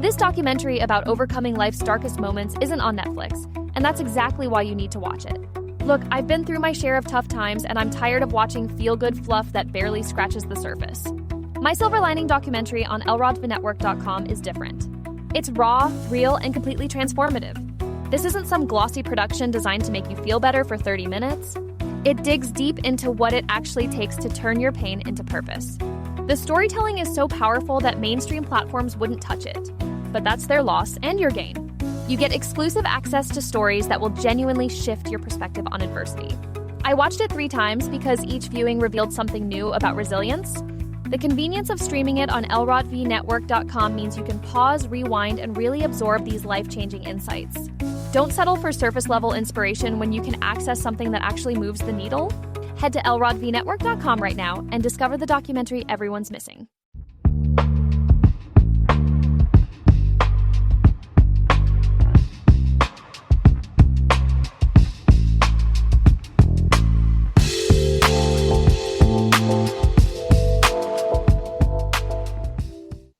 This documentary about overcoming life's darkest moments isn't on Netflix, and that's exactly why you need to watch it. Look, I've been through my share of tough times, and I'm tired of watching feel-good fluff that barely scratches the surface. My Silver Lining documentary on lrodvinetwork.com is different. It's raw, real, and completely transformative. This isn't some glossy production designed to make you feel better for 30 minutes. It digs deep into what it actually takes to turn your pain into purpose. The storytelling is so powerful that mainstream platforms wouldn't touch it. But that's their loss and your gain. You get exclusive access to stories that will genuinely shift your perspective on adversity. I watched it 3 times because each viewing revealed something new about resilience. The convenience of streaming it on lrodvinetwork.com means you can pause, rewind, and really absorb these life-changing insights. Don't settle for surface-level inspiration when you can access something that actually moves the needle. Head to lrodvinetwork.com right now and discover the documentary everyone's missing.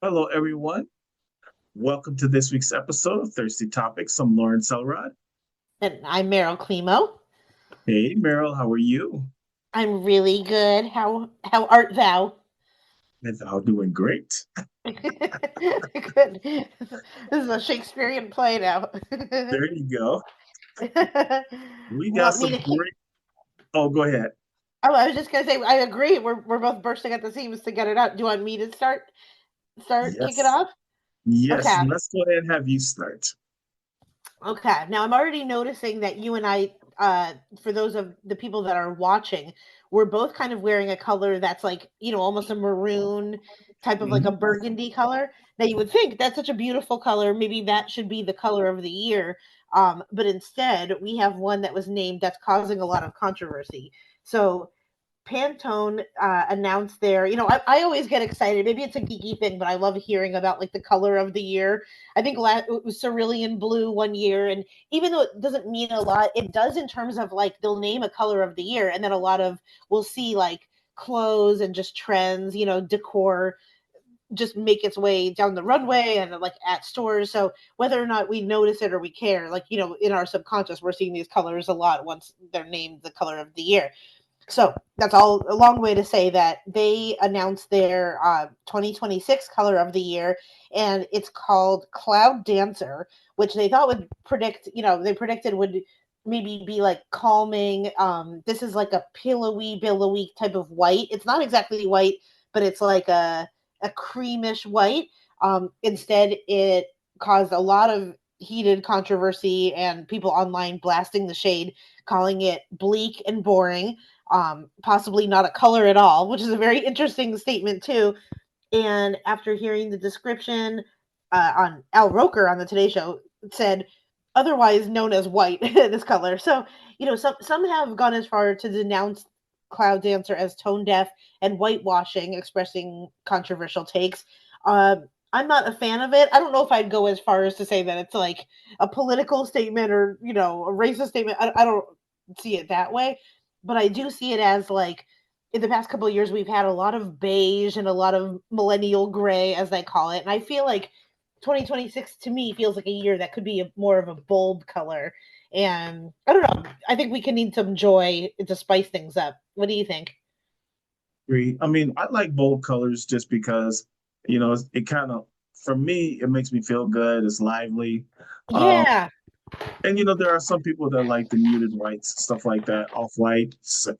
Hello, everyone. Welcome to this week's episode of Thirsty Topics. I'm Lauren Selrod. And I'm Meryl Klimo. Hey, Meryl, how are you? I'm really good. How art thou? I'm doing great. Good. This is a Shakespearean play now. There you go. We got some great... Oh, go ahead. Oh, I was just going to say, I agree. We're both bursting at the seams to get it out. Do you want me to start Yes. kick it off? Yes, okay. Let's go ahead and have you start. Okay, now I'm already noticing that you and I, for those of the people that are watching, we're both kind of wearing a color that's like, almost a maroon type of like a burgundy color. Now you would think that's such a beautiful color. Maybe that should be the color of the year. But instead we have one that was named that's causing a lot of controversy. So Pantone announced their, I always get excited. Maybe it's a geeky thing, but I love hearing about like the color of the year. I think it was cerulean blue one year. And even though it doesn't mean a lot, it does in terms of like they'll name a color of the year. And then a lot of we'll see like clothes and just trends, decor just make its way down the runway and like at stores. So whether or not we notice it or we care, like, in our subconscious, we're seeing these colors a lot once they're named the color of the year. So that's all a long way to say that they announced their 2026 color of the year, and it's called Cloud Dancer, which they thought would predict, they predicted would maybe be like calming. This is like a pillowy, billowy type of white. It's not exactly white, but it's like a creamish white. Instead, it caused a lot of heated controversy and people online blasting the shade, calling it bleak and boring. Possibly not a color at all, which is a very interesting statement too. And after hearing the description on Al Roker on the Today Show, said otherwise known as white, this color. So, some have gone as far to denounce Cloud Dancer as tone deaf and whitewashing, expressing controversial takes. I'm not a fan of it. I don't know if I'd go as far as to say that it's like a political statement or, a racist statement. I don't see it that way. But I do see it as like in the past couple of years, we've had a lot of beige and a lot of millennial gray, as they call it. And I feel like 2026 to me feels like a year that could be more of a bold color. And I don't know. I think we can need some joy to spice things up. What do you think? Agree. I mean, I like bold colors just because, it kind of, for me, it makes me feel good. It's lively. Yeah. And, there are some people that like the muted whites, stuff like that, off-white. So,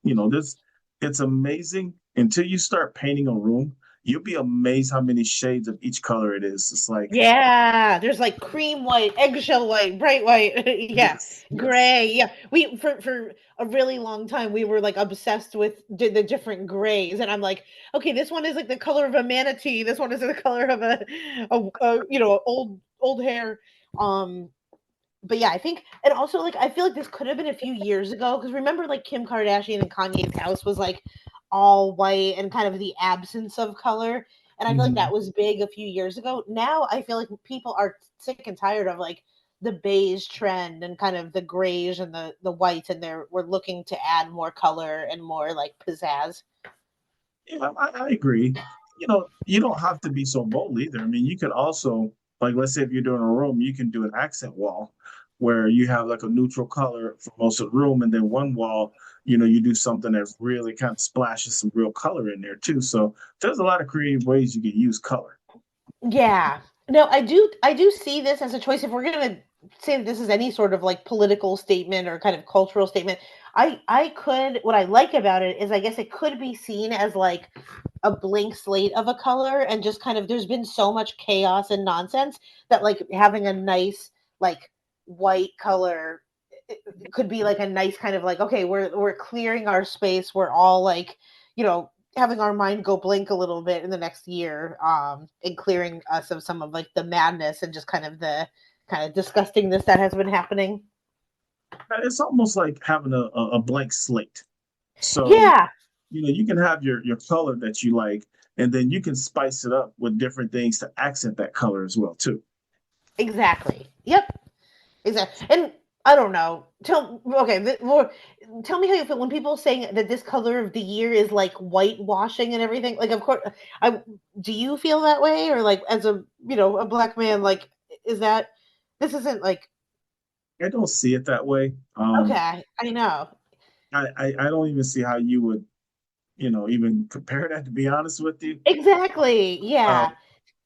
it's amazing. Until you start painting a room, you'll be amazed how many shades of each color it is. It's like... Yeah, there's like cream white, eggshell white, bright white, yes, gray. Yeah, we for a really long time, we were like obsessed with the different grays. And I'm like, okay, this one is like the color of a manatee. This one is the color of a old hair. But yeah, I think, and also like, I feel like this could have been a few years ago. Because remember like Kim Kardashian and Kanye's house was like all white and kind of the absence of color. And I feel like that was big a few years ago. Now I feel like people are sick and tired of like the beige trend and kind of the grays and the whites. And we're looking to add more color and more like pizzazz. Yeah, I agree. You don't have to be so bold either. I mean, you could also Like, let's say if you're doing a room, you can do an accent wall where you have like a neutral color for most of the room, and then one wall, you do something that really kind of splashes some real color in there too. So there's a lot of creative ways you can use color. Yeah. No, I do see this as a choice if we're gonna say that this is any sort of like political statement or kind of cultural statement. I could what I like about it is I guess it could be seen as like a blank slate of a color and just kind of there's been so much chaos and nonsense that like having a nice like white color it could be like a nice kind of like okay we're clearing our space, we're all like having our mind go blank a little bit in the next year, and clearing us of some of like the madness and just kind of the kind of disgustingness that has been happening. It's almost like having a blank slate. So, Yeah, you can have your color that you like, and then you can spice it up with different things to accent that color as well too. exactly. Yep, exactly. And I don't know. Tell me how you feel when people saying that this color of the year is like whitewashing and everything. Like, of course, I do you feel that way, or like as a black man, like is that this isn't like I don't see it that way. okay? I know I don't even see how you would, even compare that, to be honest with you. exactly. Um, Yeah,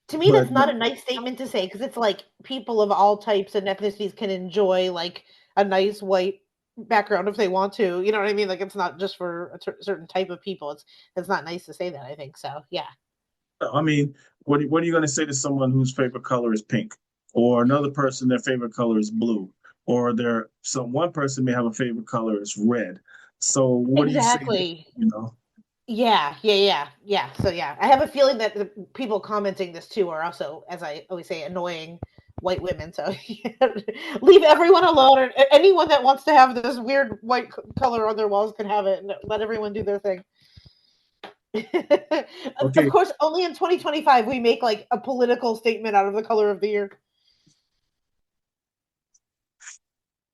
to me, but that's not no, a nice statement to say because it's like people of all types and ethnicities can enjoy like a nice white background if they want to. You know what I mean? Like it's not just for a certain type of people. It's not nice to say that. I think so. Yeah. I mean, what are you going to say to someone whose favorite color is pink, or another person their favorite color is blue, or one person may have a favorite color is red. So what do you say there? Exactly. You know, Yeah. So yeah, I have a feeling that the people commenting this too are also, as I always say, annoying white women. So leave everyone alone. Or anyone that wants to have this weird white color on their walls can have it, and let everyone do their thing. Of okay. course, only in 2025 we make like a political statement out of the color of the year.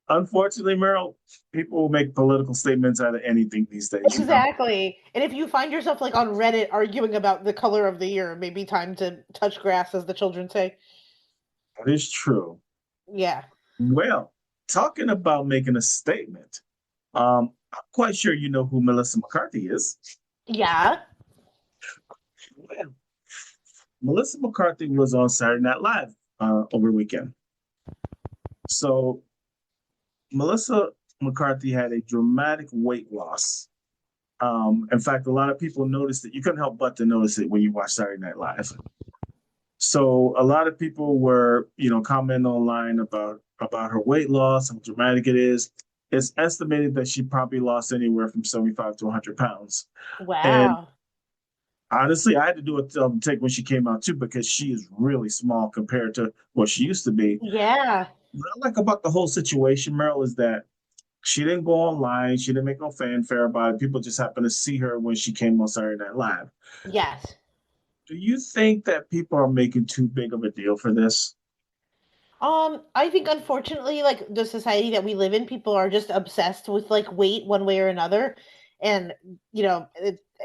Unfortunately, Meryl, people will make political statements out of anything these days. Exactly. And if you find yourself like on Reddit arguing about the color of the year, it may be time to touch grass, as the children say. That is true. Yeah. Well, talking about making a statement, I'm quite sure you know who Melissa McCarthy is. Yeah. Well, Melissa McCarthy was on Saturday Night Live over the weekend. So Melissa McCarthy had a dramatic weight loss. In fact, a lot of people noticed it. You couldn't help but to notice it when you watch Saturday Night Live. So a lot of people were, commenting online about her weight loss, how dramatic it is. It's estimated that she probably lost anywhere from 75 to 100 pounds. And Wow. honestly, I had to do a take when she came out too, because she is really small compared to what she used to be. Yeah. What I like about the whole situation, Meryl, is that she didn't go online. She didn't make no fanfare about it. People just happened to see her when she came on Saturday Night Live. Yes. Do you think that people are making too big of a deal for this? I think unfortunately, like the society that we live in, people are just obsessed with like weight one way or another. And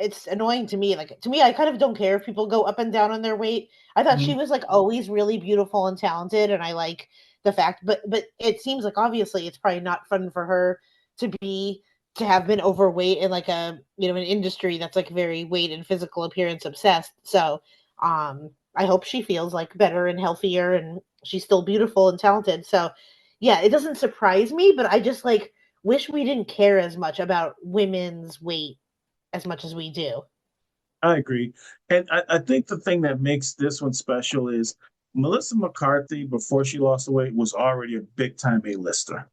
it's annoying to me. Like to me, I kind of don't care if people go up and down on their weight. I thought she Mhm. was like always really beautiful and talented, and I like the fact, but it seems like obviously it's probably not fun for her to be to have been overweight in like a an industry that's like very weight and physical appearance obsessed. So I hope she feels like better and healthier and she's still beautiful and talented. So yeah, it doesn't surprise me, but I just like wish we didn't care as much about women's weight as much as we do. I agree. And I think the thing that makes this one special is Melissa McCarthy, before she lost the weight, was already a big time A-lister.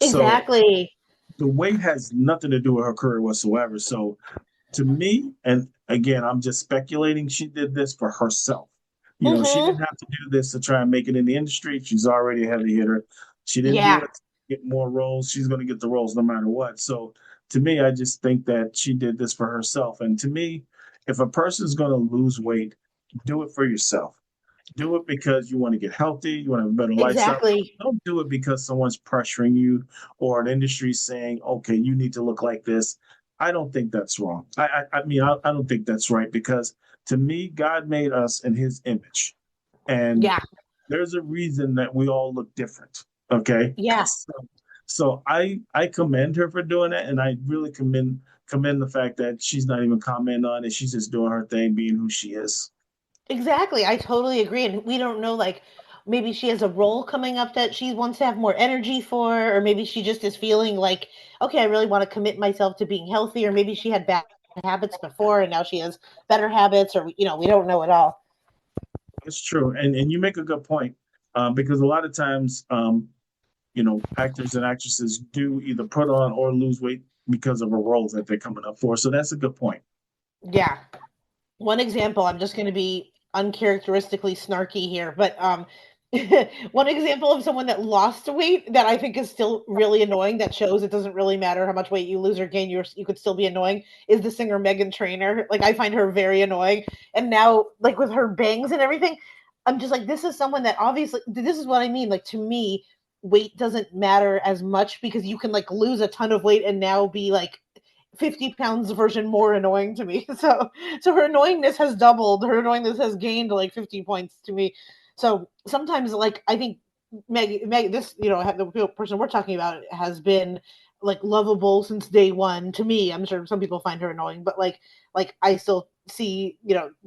So Exactly. the weight has nothing to do with her career whatsoever. So to me, and again, I'm just speculating, she did this for herself. She Mhm. didn't have to do this to try and make it in the industry. She's already a heavy hitter. She didn't do Yeah. it to get more roles. She's going to get the roles no matter what. So to me, I just think that she did this for herself. And to me, if a person's going to lose weight, do it for yourself. Do it because you want to get healthy, you want to have a better lifestyle. Exactly. Don't do it because someone's pressuring you or an industry saying, okay, you need to look like this. I don't think that's wrong. I mean, I don't think that's right, because to me, God made us in his image. And Yeah. there's a reason that we all look different. Okay. Yeah. So I commend her for doing that, and I really commend the fact that she's not even commenting on it. She's just doing her thing, being who she is. Exactly. I totally agree. And we don't know, like, maybe she has a role coming up that she wants to have more energy for, or maybe she just is feeling like, okay, I really want to commit myself to being healthy, or maybe she had bad habits before and now she has better habits, or, we don't know at all. It's true, and you make a good point, because a lot of times, actors and actresses do either put on or lose weight because of a role that they're coming up for. So that's a good point. Yeah. One example, I'm just going to be uncharacteristically snarky here, but one example of someone that lost weight that I think is still really annoying, that shows it doesn't really matter how much weight you lose or gain, you could still be annoying, is the singer Megan Trainor. Like, I find her very annoying. And now, like, with her bangs and everything, I'm just like, this is someone that obviously, this is what I mean. Like, to me, weight doesn't matter as much because you can, like, lose a ton of weight and now be like 50 pounds version more annoying to me. So her annoyingness has doubled. Her annoyingness has gained like 50 points to me. So sometimes, like, I think Meg, this, the person we're talking about has been like lovable since day one to me. I'm sure some people find her annoying, but like I still see,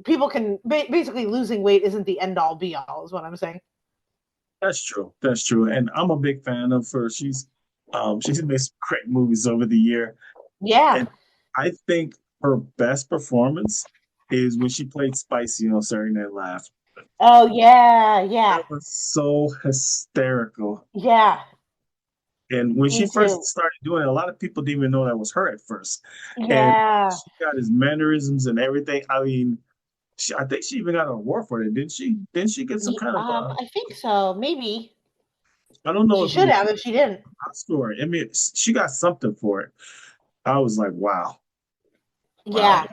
people can basically, losing weight isn't the end all be all is what I'm saying. That's true. That's true. And I'm a big fan of her. She's made some great movies over the year. Yeah. And I think her best performance is when she played Spicy on Saturday Night Live. Oh yeah, yeah, That was so hysterical. yeah. And when Me she first too. started doing it, a lot of people didn't even know that was her at first. And Yeah. she got his mannerisms and everything. I mean, I think she even got an award for it, didn't she? Didn't she get some kind of I think so. Maybe I don't know she if it should was have if she didn't. an Oscar or I mean, she got something for it. I was like, wow, wow. Yeah.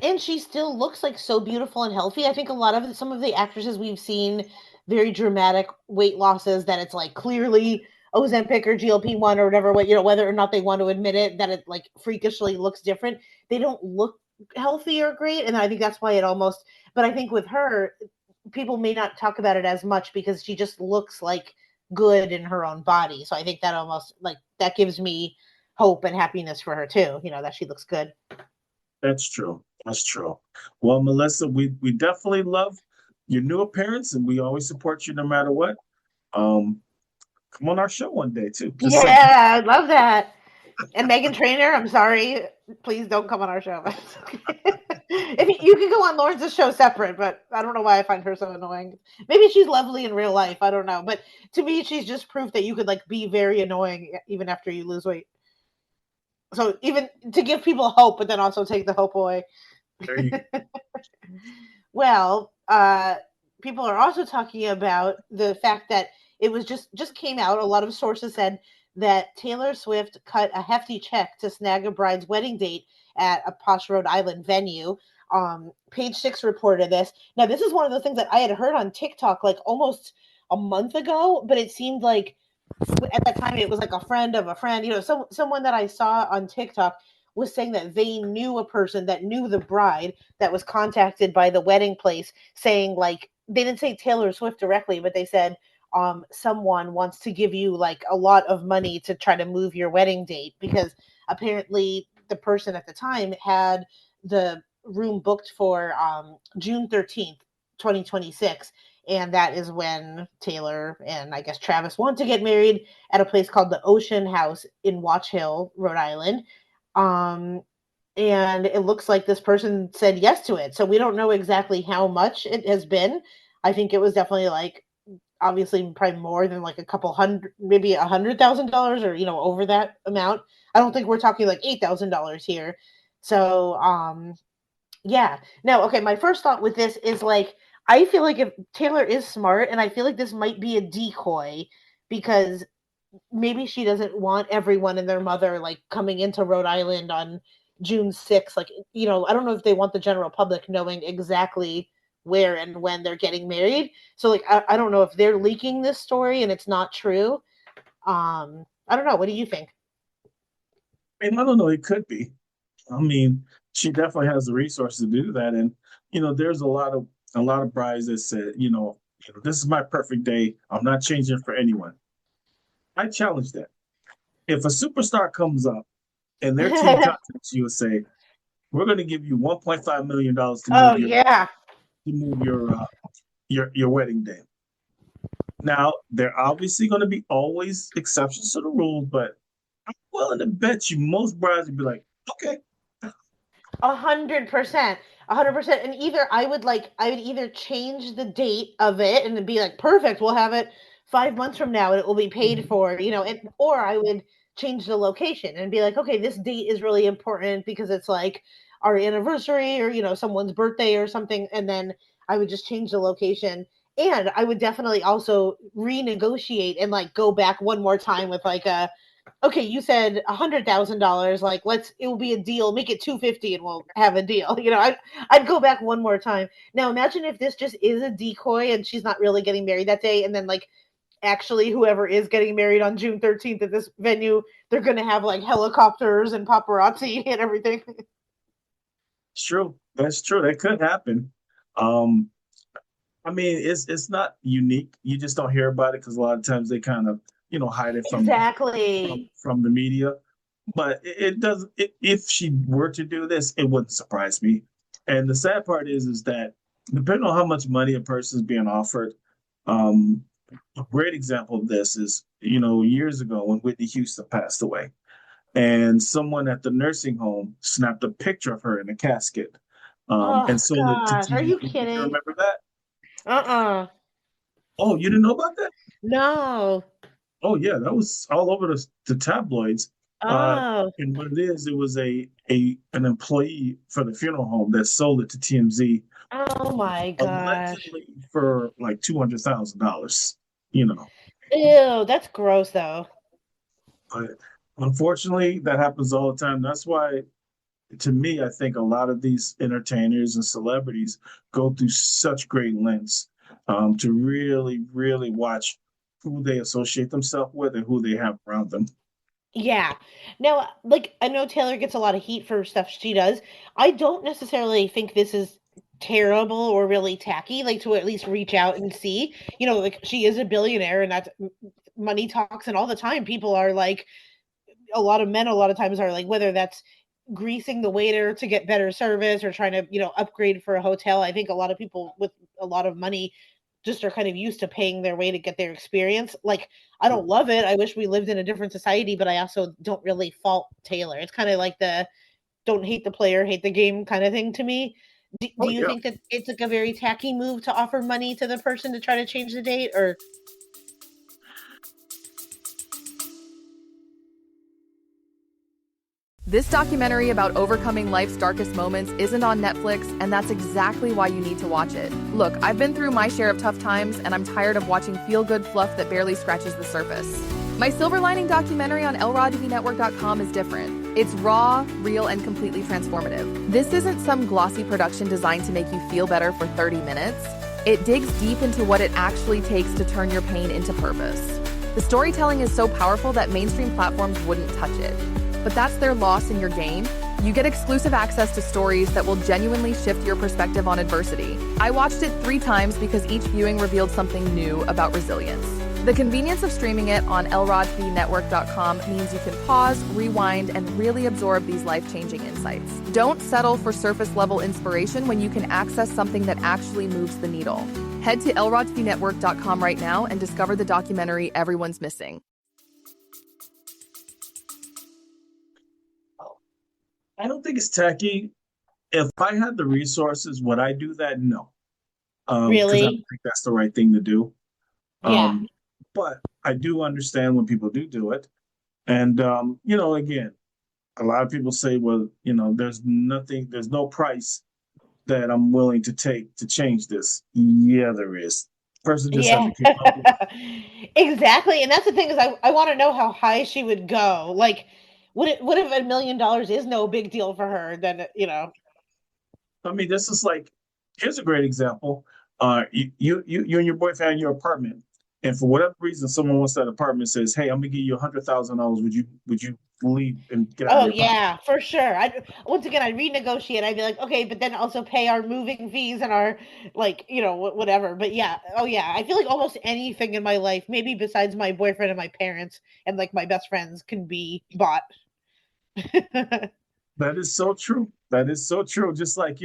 And she still looks like so beautiful and healthy. I think a lot of some of the actresses we've seen very dramatic weight losses that it's like clearly Ozempic or GLP-1 or whatever, whether or not they want to admit it, that it like freakishly looks different. They don't look healthy or great, and I think that's why it almost. But I think with her, people may not talk about it as much because she just looks like good in her own body. So I think that almost like that gives me hope and happiness for her too. That she looks good. That's true. That's true. Well, Melissa, we definitely love your new appearance, and we always support you no matter what. Um, Come on our show one day too. Just say Yeah, I love that. And Megan Trainor, I'm sorry, please don't come on our show. If you could go on Lawrence's show separate, but I don't know why I find her so annoying. Maybe she's lovely in real life. I don't know, but to me, she's just proof that you could like be very annoying even after you lose weight. So even to give people hope, but then also take the hope away. there you Well, people are also talking about the fact that it was just came out. A lot of sources said that Taylor Swift cut a hefty check to snag a bride's wedding date at a posh Rhode Island venue. Page Six reported this. Now, this is one of the things that I had heard on TikTok like almost a month ago, but it seemed like at that time it was like a friend of a friend. Someone that I saw on TikTok was saying that they knew a person that knew the bride that was contacted by the wedding place saying, like, they didn't say Taylor Swift directly, but they said someone wants to give you like a lot of money to try to move your wedding date, because apparently the person at the time had the room booked for June 13th, 2026. And that is when Taylor and I guess Travis want to get married at a place called the Ocean House in Watch Hill, Rhode Island. Um, and it looks like this person said yes to it. So we don't know exactly how much it has been. I think it was definitely like obviously probably more than like a couple hundred, maybe $100,000 or over that amount. I don't think we're talking like $8,000 here. So yeah. Now, okay, my first thought with this is like I feel like if Taylor is smart, and I feel like this might be a decoy because maybe she doesn't want everyone and their mother like coming into Rhode Island on June 6th. Like, I don't know if they want the general public knowing exactly where and when they're getting married. So like, I don't know if they're leaking this story and it's not true. I don't know. What do you think? I mean, I don't know. It could be. I mean, she definitely has the resources to do that, and there's a lot of brides that said, This is my perfect day. I'm not changing for anyone. I challenge that. If a superstar comes up and their team contacts you and say, "We're going to give you $1.5 million to Oh move yeah. your wedding day." Now, there are obviously going to be always exceptions to the rules, but I'm willing to bet you most brides would be like, "Okay." 100%. 100%. And either I would either change the date of it and be like, perfect, we'll have it 5 months from now and it will be paid for, or I would change the location and be like, okay, this date is really important because it's like our anniversary or, someone's birthday or something. And then I would just change the location. And I would definitely also renegotiate and like go back one more time with like okay, you said $100,000. Like, it will be a deal. Make it 250, and we'll have a deal. I'd go back one more time. Now, imagine if this just is a decoy and she's not really getting married that day, and then like actually whoever is getting married on June 13th at this venue, they're gonna have like helicopters and paparazzi and everything. It's true. That's true. That could happen. Um, I mean, it's not unique. You just don't hear about it because a lot of times they kind of, hide it Exactly. from the media. But it doesn't. If she were to do this, it wouldn't surprise me. And the sad part is that depending on how much money a person is being offered, um, a great example of this is, years ago when Whitney Houston passed away, and someone at the nursing home snapped a picture of her in a casket, Oh and sold it to gosh, are you TMZ. You kidding? remember that? Uh-uh. Oh, you didn't know about that? No. Oh yeah, that was all over the tabloids. Oh. And what it is, it was an employee for the funeral home that sold it to TMZ Oh my gosh. allegedly for like $200,000. You know, Ew, that's gross though. but unfortunately, that happens all the time. That's why, to me, I think a lot of these entertainers and celebrities go through such great lengths to really, really watch who they associate themselves with and who they have around them. Yeah. Now, like, I know Taylor gets a lot of heat for stuff she does. I don't necessarily think this is terrible or really tacky, like to at least reach out and see. Like she is a billionaire and that's money talks, and all the time people are like, a lot of men a lot of times are like, whether that's greasing the waiter to get better service or trying to, upgrade for a hotel. I think a lot of people with a lot of money just are kind of used to paying their way to get their experience. Like, I don't love it. I wish we lived in a different society, but I also don't really fault Taylor. It's kind of like the don't hate the player, hate the game kind of thing to me. Do Oh you yeah. think that it's like a very tacky move to offer money to the person to try to change the date, or This documentary about overcoming life's darkest moments isn't on Netflix, and that's exactly why you need to watch it. Look, I've been through my share of tough times, and I'm tired of watching feel-good fluff that barely scratches the surface. My Silver Lining documentary on lrodtvnetwork.com is different. It's raw, real, and completely transformative. This isn't some glossy production designed to make you feel better for 30 minutes. It digs deep into what it actually takes to turn your pain into purpose. The storytelling is so powerful that mainstream platforms wouldn't touch it. But that's their loss in your gain. You get exclusive access to stories that will genuinely shift your perspective on adversity. I watched it 3 times because each viewing revealed something new about resilience. The convenience of streaming it on lrodtvnetwork.com means you can pause, rewind, and really absorb these life-changing insights. Don't settle for surface-level inspiration when you can access something that actually moves the needle. Head to lrodtvnetwork.com right now and discover the documentary everyone's missing. I don't think it's tacky. If I had the resources, would I do that? No, because I don't really? think that's the right thing to do. Yeah. Um, but I do understand when people do it. And again, a lot of people say, well, there's no price that I'm willing to take to change this. Yeah, there is. Person just has Yeah. to keep up with it. Exactly. And that's the thing is I want to know how high she would go. Like, what if $1 million is no big deal for her? Then I mean, this is like, here's a great example. You and your boyfriend in your apartment, and for whatever reason, someone wants that apartment, says, "Hey, I'm gonna give you $100,000. Would you leave and get out of Oh your pocket. yeah, for sure. Once again, I'd renegotiate. I'd be like, okay, but then also pay our moving fees and our like, whatever. But yeah, oh yeah, I feel like almost anything in my life, maybe besides my boyfriend and my parents and like my best friends, can be bought. That is so true. That is so true. Just like,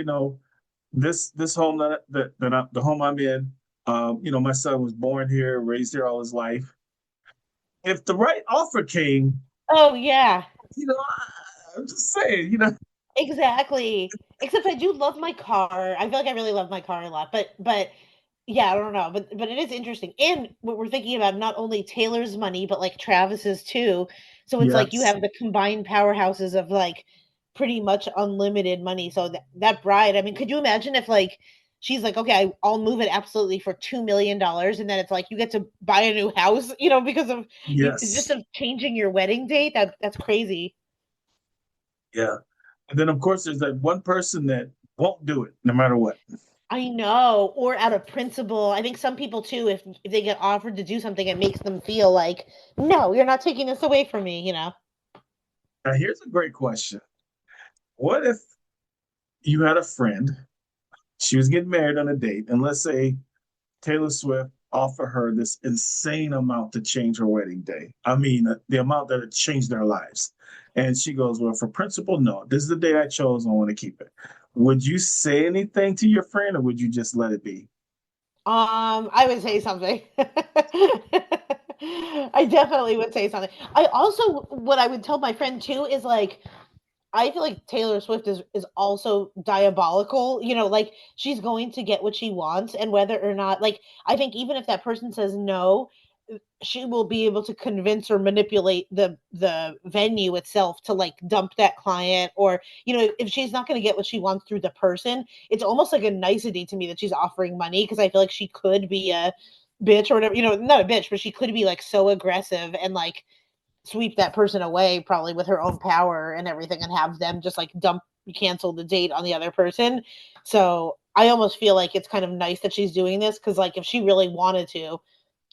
this home the home I'm in, my son was born here, raised here all his life. If the right offer came, Oh yeah, I'm just saying, exactly. Except I do love my car. I feel like I really love my car a lot. But yeah, I don't know. But it is interesting. And what we're thinking about, not only Taylor's money, but like Travis's too. So it's like you yes, have the combined powerhouses of like pretty much unlimited money. So that bride, I mean, could you imagine if like she's like, okay, I'll move it absolutely for $2 million, and then it's like you get to buy a new house, because of just yes, of changing your wedding date. That's crazy. yeah. And then of course there's that one person that won't do it no matter what. I know, or out of principle. I think some people too, if they get offered to do something, it makes them feel like, no, you're not taking this away from me. Now here's a great question. What if you had a friend, she was getting married on a date, and let's say Taylor Swift offered her this insane amount to change her wedding day. I mean, the amount that it changed their lives. And she goes, well, for principle, no, this is the date I chose. I want to keep it. Would you say anything to your friend or would you just let it be? I would say something. I definitely would say something. I also, what I would tell my friend too is like, I feel like Taylor Swift is also diabolical. Like she's going to get what she wants, and whether or not, like, I think even if that person says no, she will be able to convince or manipulate the venue itself to like dump that client, or if she's not going to get what she wants through the person, it's almost like a nicety to me that she's offering money, because I feel like she could be a bitch or whatever, not a bitch, but she could be like so aggressive and like sweep that person away probably with her own power and everything, and have them just like cancel the date on the other person. So I almost feel like it's kind of nice that she's doing this, because like if she really wanted to,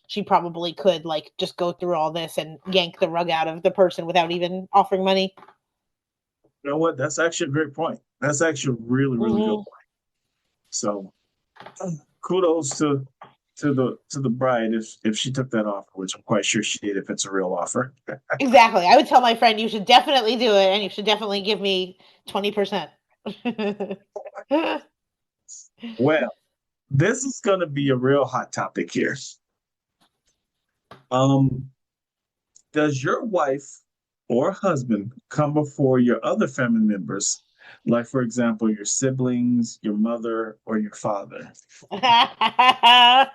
she probably could like just go through all this and yank the rug out of the person without even offering money. You know what? That's actually a great point. That's actually a really, really good Mm-hmm. point. So kudos to the bride if she took that offer, which I'm quite sure she did if it's a real offer. Exactly. I would tell my friend, you should definitely do it, and you should definitely give me 20%. Well, this is going to be a real hot topic here. Um, does your wife or husband come before your other family members? Like, for example, your siblings, your mother, or your father? I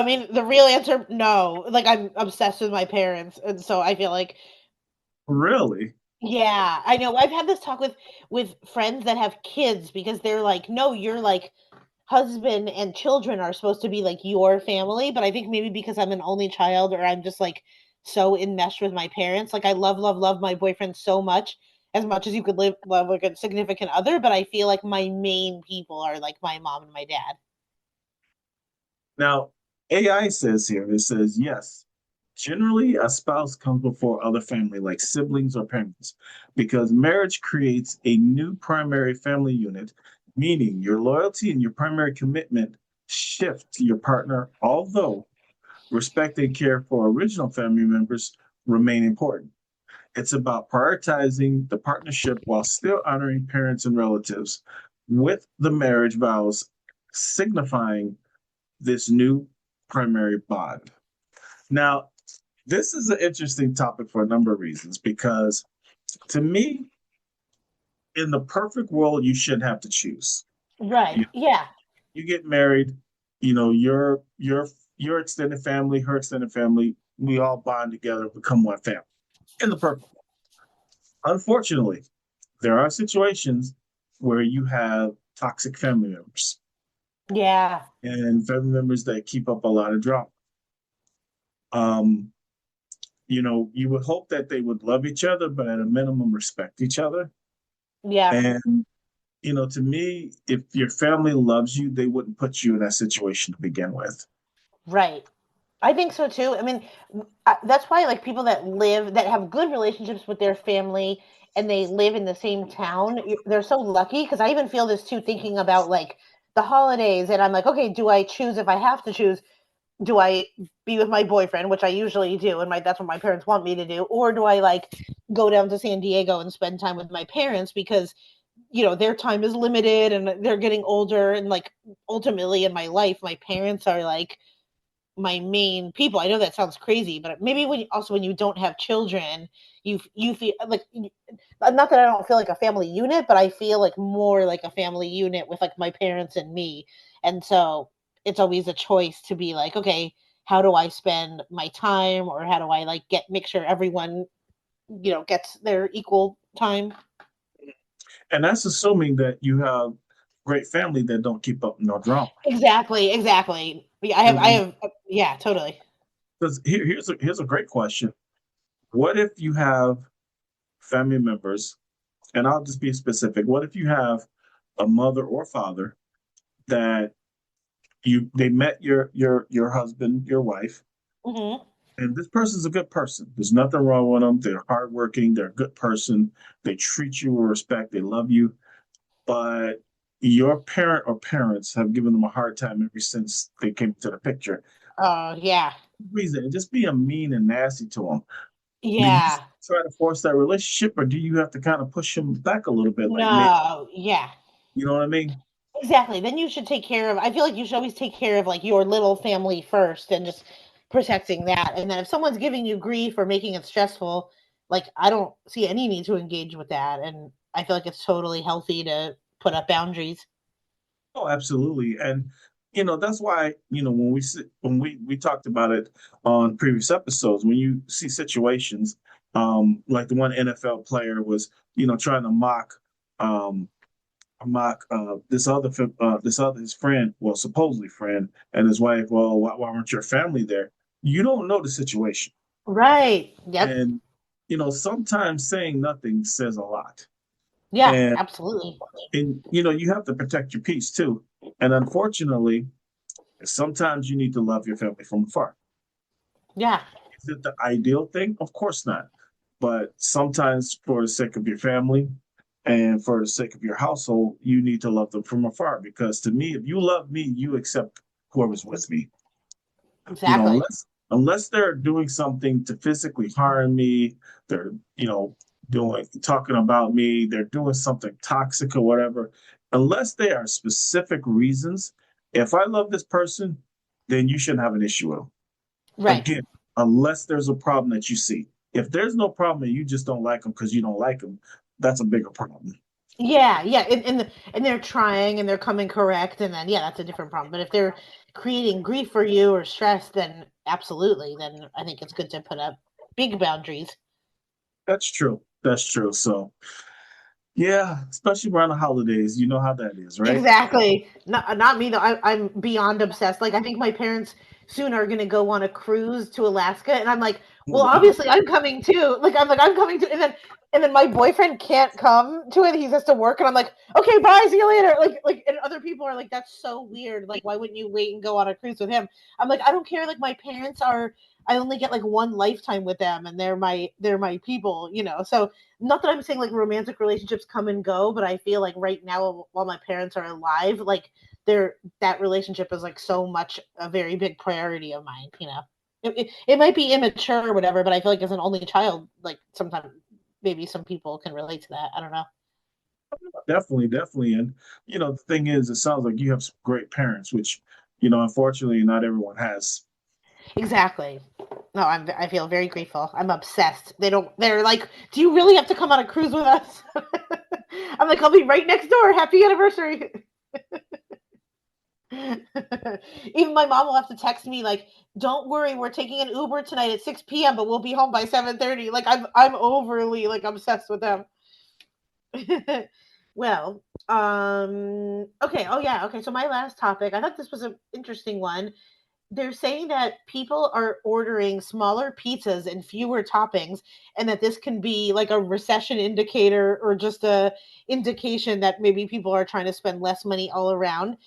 mean, the real answer, no. Like, I'm obsessed with my parents, and so I feel like, Really? yeah, I know. I've had this talk with friends that have kids, because they're like, no, you're like husband and children are supposed to be like your family, but I think maybe because I'm an only child, or I'm just like so enmeshed with my parents, like I love my boyfriend so much as you could love like a significant other, but I feel like my main people are like my mom and my dad. Now, AI says here, it says, yes, generally a spouse comes before other family, like siblings or parents, because marriage creates a new primary family unit, meaning your loyalty and your primary commitment shift to your partner, although respect and care for original family members remain important. It's about prioritizing the partnership while still honoring parents and relatives, with the marriage vows signifying this new primary bond. Now, this is an interesting topic for a number of reasons because to me, in the perfect world, you shouldn't have to choose. Right. You, Yeah. you get married, your extended family, her extended family, we all bond together, become one family. In the perfect world. Unfortunately, there are situations where you have toxic family members Yeah. and family members that keep up a lot of drama. Um, you would hope that they would love each other, but at a minimum, respect each other. Yeah. And, to me, if your family loves you, they wouldn't put you in that situation to begin with. Right. I think so too. I mean, that's why like people that have good relationships with their family and they live in the same town, they're so lucky. Because I even feel this too, thinking about like the holidays, and I'm like, okay, do I choose if I have to choose? Do I be with my boyfriend, which I usually do, and that's what my parents want me to do, or do I like go down to San Diego and spend time with my parents because their time is limited and they're getting older, and like ultimately in my life, my parents are like my main people. I know that sounds crazy, but maybe when you don't have children, you feel like, not that I don't feel like a family unit, but I feel like more like a family unit with like my parents and me. And so it's always a choice to be like, okay, how do I spend my time, or how do I like make sure everyone gets their equal time. And that's assuming that you have great family that don't keep up no drama. Exactly. Yeah, yeah, totally. Because here's a great question. What if you have family members, and I'll just be specific. What if you have a mother or father that they met your husband, your wife, Mm-hmm. and this person's a good person. There's nothing wrong with them. They're hardworking. They're a good person. They treat you with respect. They love you. But your parent or parents have given them a hard time ever since they came to the picture. Oh, yeah. Reason, just being mean and nasty to them. Do you Yeah. try to force that relationship, or do you have to kind of push them back a little bit? Like, maybe, No, yeah. you know what I mean? Exactly. Then you should take care of, I feel like you should always take care of like your little family first and just protecting that. And then if someone's giving you grief or making it stressful, like I don't see any need to engage with that. And I feel like it's totally healthy to put up boundaries. Oh, absolutely. And that's why, when we talked about it on previous episodes, when you see situations like the one NFL player was, trying to um this other his friend, well, supposedly friend, and his wife, well, why weren't your family there? You don't know the situation. Right. Yep. And sometimes saying nothing says a lot. Yeah, And absolutely. you have to protect your peace too. And unfortunately, sometimes you need to love your family from afar. Yeah. Is it the ideal thing? Of course not. But sometimes, for the sake of your family and for the sake of your household, you need to love them from afar. Because to me, if you love me, you accept whoever's with me. Exactly. Unless they're doing something to physically harm me, they're talking about me, they're doing something toxic or whatever. Unless they are specific reasons, if I love this person, then you shouldn't have an issue with them. Right. Again, unless there's a problem that you see. If there's no problem and you just don't like them because you don't like them, that's a bigger problem. Yeah, yeah, and they're trying and they're coming correct, and then yeah, that's a different problem. But if they're creating grief for you or stress, then absolutely, then I think it's good to put up big boundaries. That's true. That's true. So, yeah, especially around the holidays, you know how that is, right? Exactly. Not me though. I'm beyond obsessed. Like I think my parents soon are gonna go on a cruise to Alaska, and I'm like, Oh, well, wow. obviously I'm coming too. I'm coming too, and then my boyfriend can't come to it. He has to work, and I'm like, okay, bye, see you later. And other people are like, that's so weird. Like, why wouldn't you wait and go on a cruise with him? I'm like, I don't care. Like my parents are. I only get like one lifetime with them, and they're my people. So not that I'm saying like romantic relationships come and go, but I feel like right now while my parents are alive, like that relationship is like so much a very big priority of mine. It might be immature or whatever, but I feel like as an only child, like sometimes maybe some people can relate to that. I don't know. Definitely, definitely. And the thing is, it sounds like you have some great parents, which, unfortunately, not everyone has. Exactly. No, I feel very grateful. I'm obsessed. They're like, do you really have to come on a cruise with us? I'm like, I'll be right next door. Happy anniversary. Even my mom will have to text me like, "Don't worry, we're taking an Uber tonight at 6 p.m., but we'll be home by 7:30." Like I'm overly like obsessed with them. Well, okay. Oh yeah, okay. So my last topic, I thought this was an interesting one. They're saying that people are ordering smaller pizzas and fewer toppings, and that this can be like a recession indicator or just a indication that maybe people are trying to spend less money all around.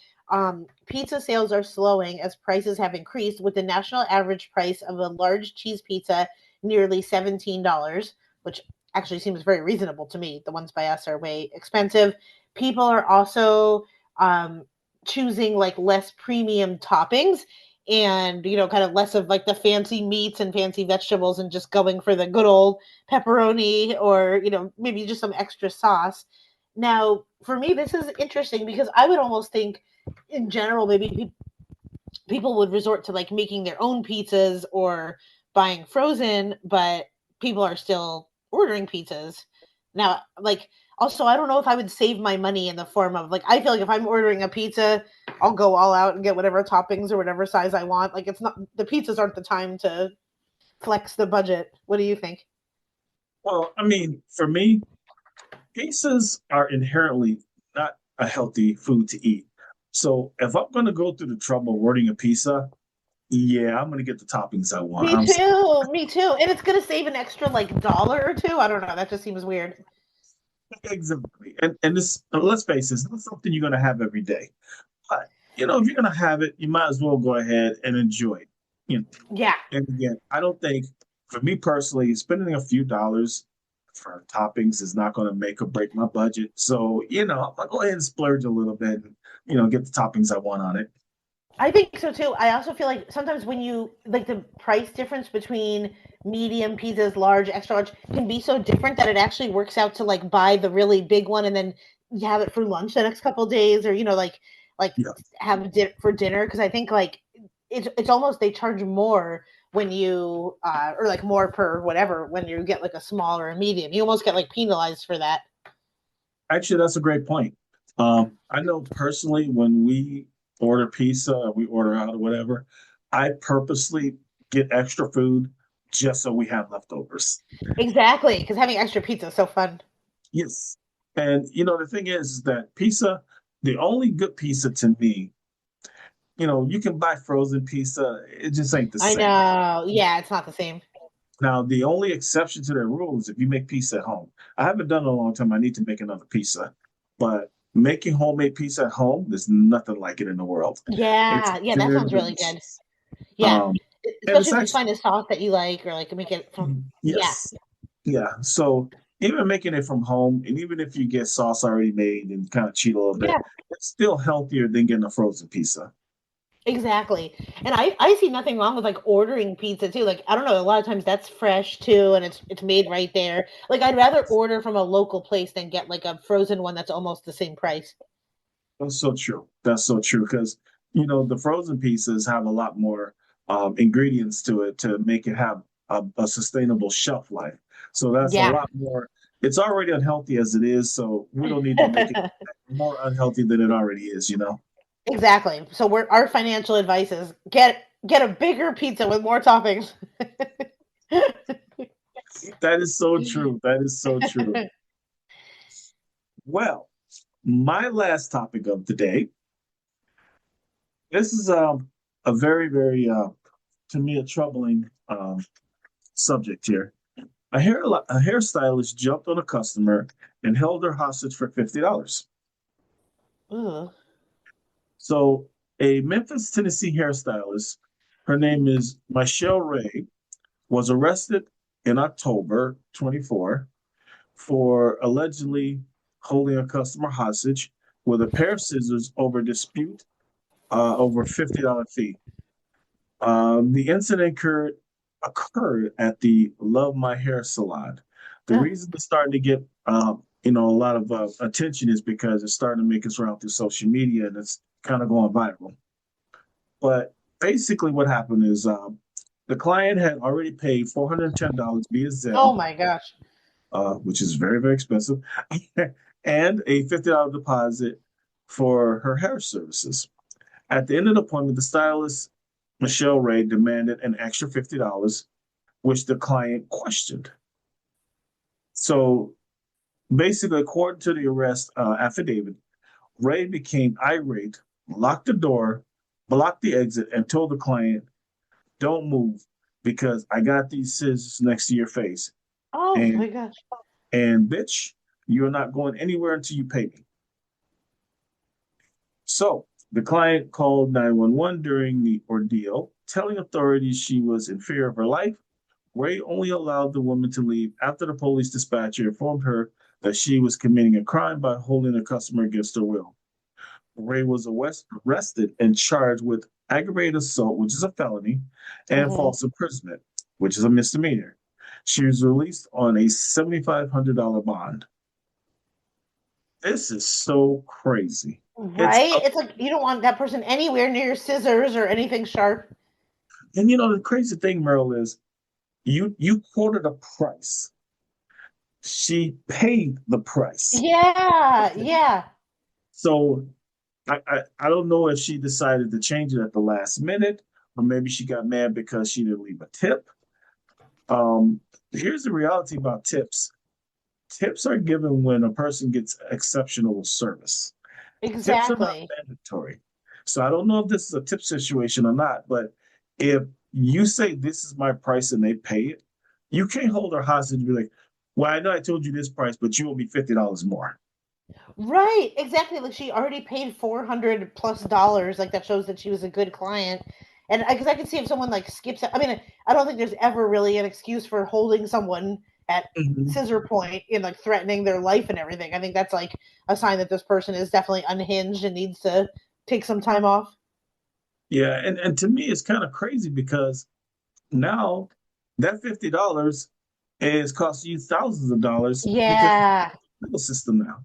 Pizza sales are slowing as prices have increased, with the national average price of a large cheese pizza nearly $17, which actually seems very reasonable to me. The ones by us are way expensive. People are also choosing like less premium toppings and, you know, kind of less of like the fancy meats and fancy vegetables and just going for the good old pepperoni or, you know, maybe just some extra sauce. Now, for me, this is interesting because I would almost think in general, maybe people would resort to like making their own pizzas or buying frozen, but people are still ordering pizzas. Now, like, also, I don't know if I would save my money in the form of like, I feel like if I'm ordering a pizza, I'll go all out and get whatever toppings or whatever size I want. Like, it's not, the pizzas aren't the time to flex the budget. What do you think? Well, I mean, for me, pizzas are inherently not a healthy food to eat. So if I'm going to go through the trouble of ordering a pizza, yeah, I'm going to get the toppings I want. Me too. Me too. And it's going to save an extra like dollar or two. I don't know. That just seems weird. Exactly. And this, let's face it, it's not something you're going to have every day. But, you know, if you're going to have it, you might as well go ahead and enjoy it. You know, Yeah. and again, I don't think, for me personally, spending a few dollars for toppings is not going to make or break my budget. So, you know, I'll go ahead and splurge a little bit and, you know, get the toppings I want on it. I think so too. I also feel like sometimes when you like the price difference between medium pizzas, large, extra large can be so different that it actually works out to like buy the really big one and then you have it for lunch the next couple of days, or you know, like Yeah. have for dinner. Because I think like it's almost they charge more when you or like more per whatever when you get like a small or a medium. You almost get like penalized for that. Actually, that's a great point. I know personally when we order pizza or we order out or whatever, I purposely get extra food just so we have leftovers. Exactly, because having extra pizza is so fun. Yes. And you know, the thing is that pizza, the only good pizza to me, you know, you can buy frozen pizza, it just ain't the I same. know. Yeah, it's not the same. Now, the only exception to that rule is if you make pizza at home. I haven't done it in a long time. I need to make another pizza. But making homemade pizza at home, there's nothing like it in the world. It's Yeah, yeah, that very sounds really good. delicious. Yeah, Um, and it's especially if you actually, find a sauce that you like, or like make it from. Yeah, yes. Yeah. So even making it from home, and even if you get sauce already made and kind of cheat a little yeah, bit, it's still healthier than getting a frozen pizza. exactly. And I see nothing wrong with like ordering pizza too. Like I don't know, a lot of times that's fresh too, and it's made right there. Like I'd rather order from a local place than get like a frozen one that's almost the same price. That's so true. That's so true because you know the frozen pizzas have a lot more ingredients to it to make it have a sustainable shelf life. So that's a Yeah. lot more. It's already unhealthy as it is, so we don't need to make it more unhealthy than it already is. You know. Exactly. So we're our financial advice is get a bigger pizza with more toppings. That is so true. That is so true. Well, my last topic of the day. This is a very, very, to me, a troubling subject here. A hairstylist jumped on a customer and held her hostage for $50. Ooh. So, a Memphis, Tennessee hairstylist, her name is Michelle Ray, was arrested in October 24 for allegedly holding a customer hostage with a pair of scissors over dispute over $50 fee. The incident occurred at the Love My Hair salon. The Oh, reason it's starting to get you know a lot of attention is because it's starting to make its round through social media and it's kind of going viral. But basically, what happened is the client had already paid $410 via oh Zelle, my gosh. which is very very expensive, and a $50 deposit for her hair services. At the end of the appointment, the stylist, Michelle Ray, demanded an extra $50, which the client questioned. So basically, according to the arrest affidavit, Ray became irate, locked the door, blocked the exit, and told the client, don't move because I got these scissors next to your face. Oh And my gosh. and bitch, you're not going anywhere until you pay me. So The client called 911 during the ordeal, telling authorities she was in fear of her life. Ray only allowed the woman to leave after the police dispatcher informed her that she was committing a crime by holding a customer against her will. Ray was arrested and charged with aggravated assault, which is a felony, and Mhm. false imprisonment, which is a misdemeanor. She was released on a $7,500 bond. This is so crazy. It's Right? It's like you don't want that person anywhere near scissors or anything sharp. and the crazy thing, Merle, is you quoted a price. She paid the price. Yeah, yeah. So I don't know if she decided to change it at the last minute, or maybe she got mad because she didn't leave a tip. Here's the reality about tips. Tips are given when a person gets exceptional service. Tips are not Exactly. mandatory. So I don't know if this is a tip situation or not, but if you say this is my price and they pay it, you can't hold her hostage and be like, well, I know I told you this price, but you owe me $50 more. Right, exactly. Like she already paid $400 plus. Like that shows that she was a good client. And because I can see if someone like skips it. I mean, I don't think there's ever really an excuse for holding someone at Mhm. scissor point and like threatening their life and everything. I think that's like a sign that this person is definitely unhinged and needs to take some time off. Yeah, and to me it's kind of crazy because now that $50 is costing you thousands of dollars because of Yeah, the legal system now.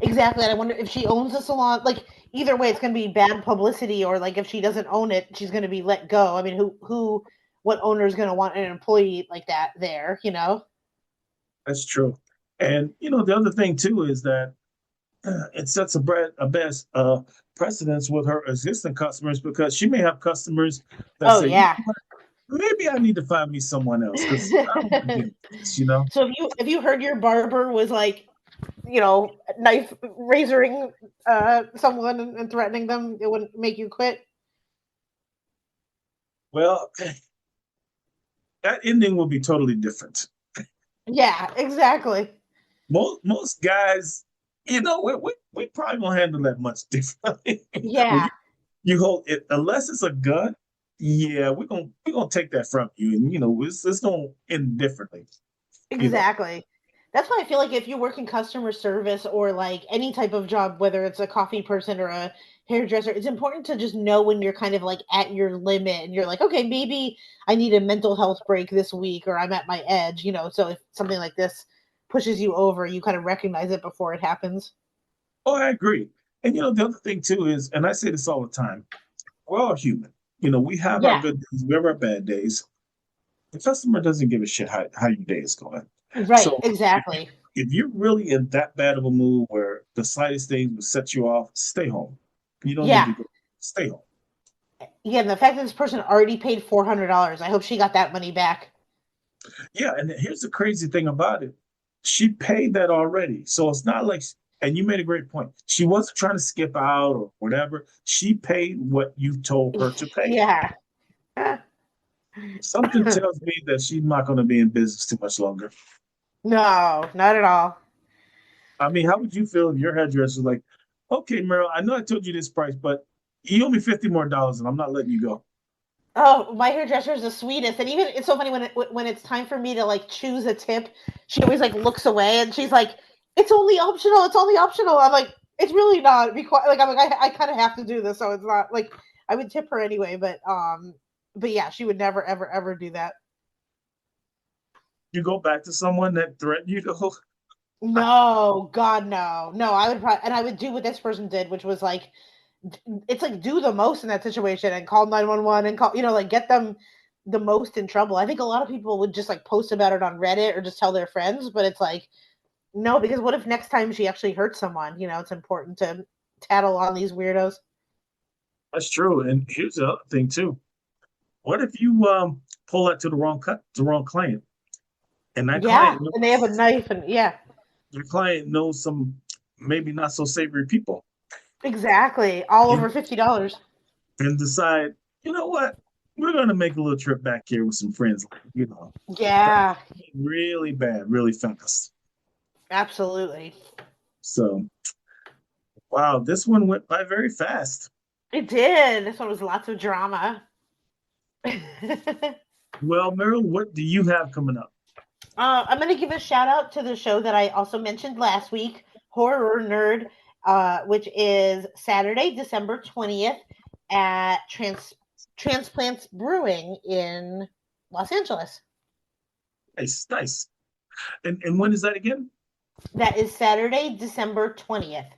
exactly. And I wonder if she owns the salon. Like either way, it's going to be bad publicity, or like if she doesn't own it, she's going to be let go. I mean, what owner is going to want an employee like that there? You know? That's true. And the other thing too is that it sets a best precedence with her existing customers because she may have customers that Oh say, you yeah. know what, maybe I need to find me someone else because I don't want to deal with this. So if you heard your barber was like, knife razoring someone and threatening them, it wouldn't make you quit. Well, that ending will be totally different. Yeah, exactly. Most guys, we probably won't handle that much differently. When Yeah, you hold it, unless it's a gun, yeah, we're gonna take that from you, and it's gonna end differently. You know, exactly. That's why I feel like if you work in customer service or like any type of job, whether it's a coffee person or a hairdresser, it's important to just know when you're kind of like at your limit and you're like, okay, maybe I need a mental health break this week or I'm at my edge. So if something like this pushes you over, you kind of recognize it before it happens. oh, I agree. And the other thing too is, and I say this all the time, we're all human. We have our Yeah, good days, we have our bad days. The customer doesn't give a shit how your day is going. right, So exactly. if you're really in that bad of a mood where the slightest thing will set you off, stay home. You don't need Yeah. to go. Stay home. Yeah, and the fact that this person already paid $400, I hope she got that money back. Yeah, and here's the crazy thing about it. She paid that already. So it's not like, and you made a great point. She wasn't trying to skip out or whatever. She paid what you told her to pay. Yeah. Something tells me that she's not going to be in business too much longer. No, not at all. I mean, how would you feel if your hairdresser was like, okay, Meryl, I know I told you this price, but you owe me $50 more and I'm not letting you go. Oh, my hairdresser is the sweetest, and even it's so funny when it's time for me to like choose a tip, she always like looks away and she's like, "It's only optional. It's only optional." I'm like, "It's really not." Be quiet. Like I'm like, I kind of have to do this, so it's not like I would tip her anyway, but yeah, she would never ever ever do that. You go back to someone that threatened you to, No, God, no, no. I would probably, and I would do what this person did, which was like, it's like do the most in that situation and call 911 and call, like get them the most in trouble. I think a lot of people would just like post about it on Reddit or just tell their friends, but it's like, no, because what if next time she actually hurts someone? It's important to tattle on these weirdos. that's true. And here's the other thing too. What if you pull that to the wrong client, and that Yeah, client and they have a knows knife, and yeah, your client knows some maybe not so savory people, exactly. All and, over $50. and decide, you know what, we're gonna make a little trip back here with some friends. That Yeah, could be really bad, really fast. absolutely. So, wow, this one went by very fast. It did. This one was lots of drama. Well, Meryl, what do you have coming up? I'm going to give a shout out to the show that I also mentioned last week, Horror Nerd, which is Saturday, December 20th at Transplants Brewing in Los Angeles. Nice, nice. And when is that again? That is Saturday, December 20th.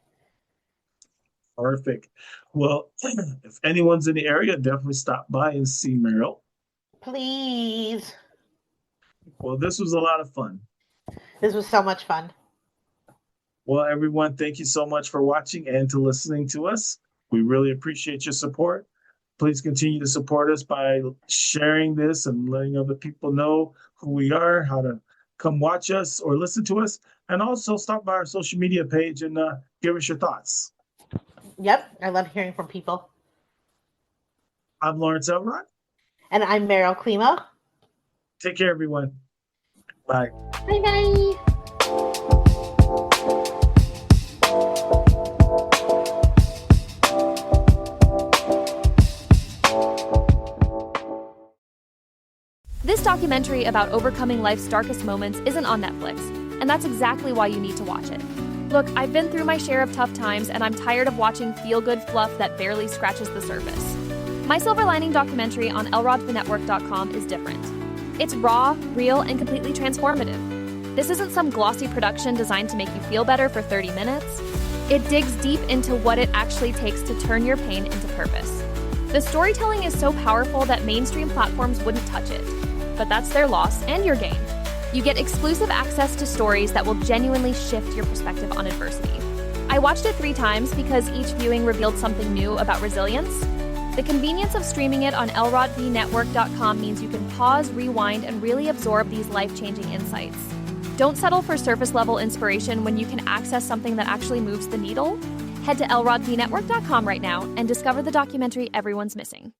Perfect. Well, if anyone's in the area, definitely stop by and see Meryl. Please. Well, this was a lot of fun. This was so much fun. Well, everyone, thank you so much for watching and to listening to us. We really appreciate your support. Please continue to support us by sharing this and letting other people know who we are, how to come watch us or listen to us, and also stop by our social media page and give us your thoughts. Yep, I love hearing from people. I'm Lawrence Elrod. And I'm Meryl Klimo. Take care, everyone. Bye. Bye-bye. This documentary about overcoming life's darkest moments isn't on Netflix, and that's exactly why you need to watch it. Look, I've been through my share of tough times, and I'm tired of watching feel-good fluff that barely scratches the surface. My Silver Lining documentary on elrodthenetwork.com is different. It's raw, real, and completely transformative. This isn't some glossy production designed to make you feel better for 30 minutes. It digs deep into what it actually takes to turn your pain into purpose. The storytelling is so powerful that mainstream platforms wouldn't touch it. But that's their loss and your gain. You get exclusive access to stories that will genuinely shift your perspective on adversity. I watched it 3 times because each viewing revealed something new about resilience. The convenience of streaming it on elrodthenetwork.com means you can pause, rewind, and really absorb these life-changing insights. Don't settle for surface-level inspiration when you can access something that actually moves the needle. Head to elrodthenetwork.com right now and discover the documentary everyone's missing.